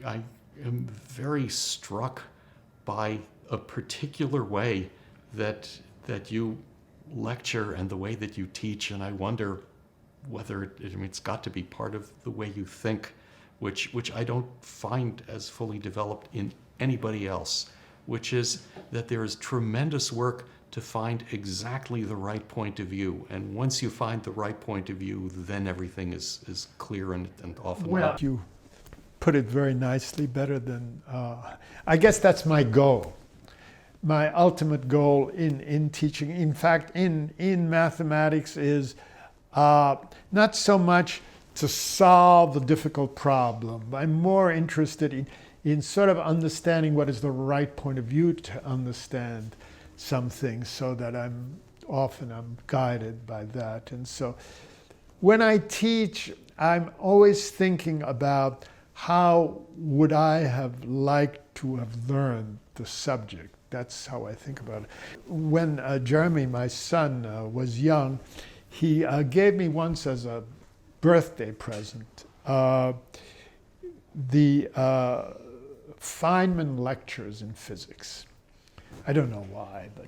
I am very struck by a particular way that you lecture and the way that you teach, and I wonder whether it's got to be part of the way you think, which I don't find as fully developed in anybody else, which is that there is tremendous work to find exactly the right point of view. And once you find the right point of view, then everything is clear and often well, you put it very nicely, better than, I guess that's my goal. My ultimate goal in teaching, in fact, in mathematics is not so much to solve a difficult problem. I'm more interested in sort of understanding what is the right point of view to understand something, so that I'm guided by that. And so when I teach, I'm always thinking about how would I have liked to have learned the subject. That's how I think about it. When Jeremy, my son, was young, he gave me once as a birthday present the Feynman lectures in physics. I don't know why, but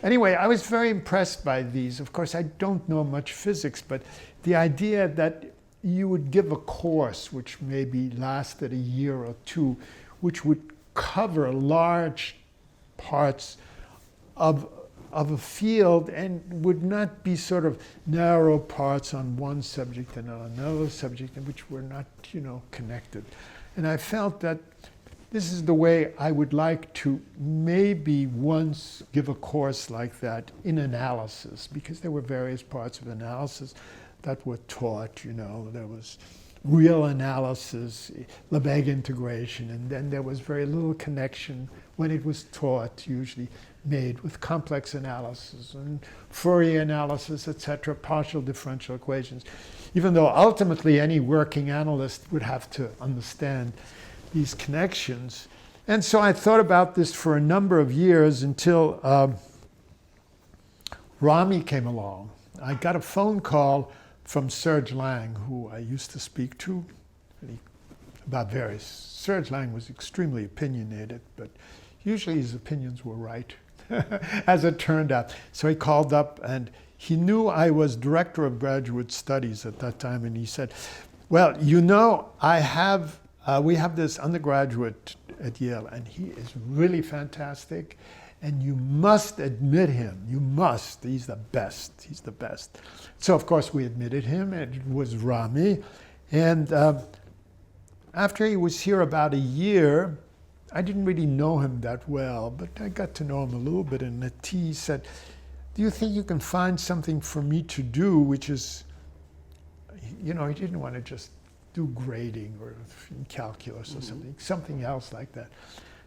anyway, I was very impressed by these. Of course, I don't know much physics, but the idea that you would give a course which maybe lasted a year or two, which would cover large parts of a field and would not be sort of narrow parts on one subject and on another subject, which were not, connected. And I felt that this is the way I would like to maybe once give a course like that in analysis, because there were various parts of analysis that were taught. There was real analysis, Lebesgue integration, and then there was very little connection when it was taught, usually made with complex analysis and Fourier analysis, etc., partial differential equations, even though ultimately any working analyst would have to understand these connections. And so I thought about this for a number of years until Rami came along. I got a phone call from Serge Lang, who I used to speak to about various. Serge Lang was extremely opinionated, but usually his opinions were right, as it turned out. So he called up, and he knew I was director of graduate studies at that time, and he said, well, we have this undergraduate at Yale, and he is really fantastic, and you must admit him. You must. He's the best. He's the best. So, of course, we admitted him, and it was Rami. And after he was here about a year, I didn't really know him that well, but I got to know him a little bit. And he said, do you think you can find something for me to do, which is, he didn't want to just do grading or calculus or something else like that.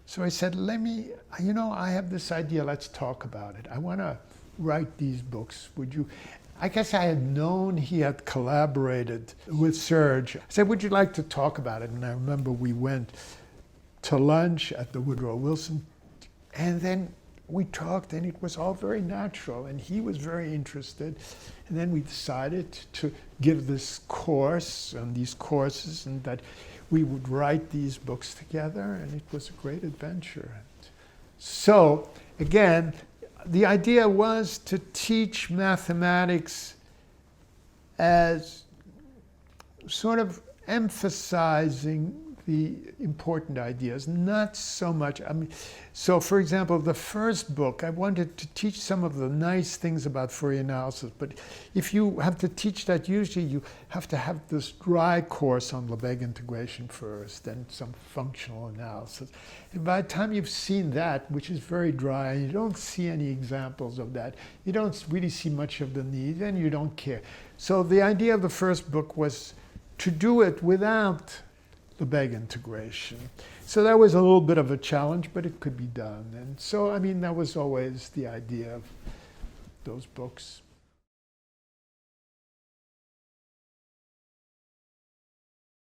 So I said, I have this idea, let's talk about it. I want to write these books. Would you? I guess I had known he had collaborated with Serge. I said, would you like to talk about it? And I remember we went to lunch at the Woodrow Wilson, and then we talked, and it was all very natural, and he was very interested. And then we decided to give this course and these courses, and that we would write these books together, and it was a great adventure. So, again, the idea was to teach mathematics as sort of emphasizing the important ideas, not so much. So for example, the first book, I wanted to teach some of the nice things about Fourier analysis, but if you have to teach that, usually you have to have this dry course on Lebesgue integration first, then some functional analysis. And by the time you've seen that, which is very dry, and you don't see any examples of that, you don't really see much of the need, and you don't care. So the idea of the first book was to do it without Lebesgue integration. So that was a little bit of a challenge, but it could be done. And so, that was always the idea of those books.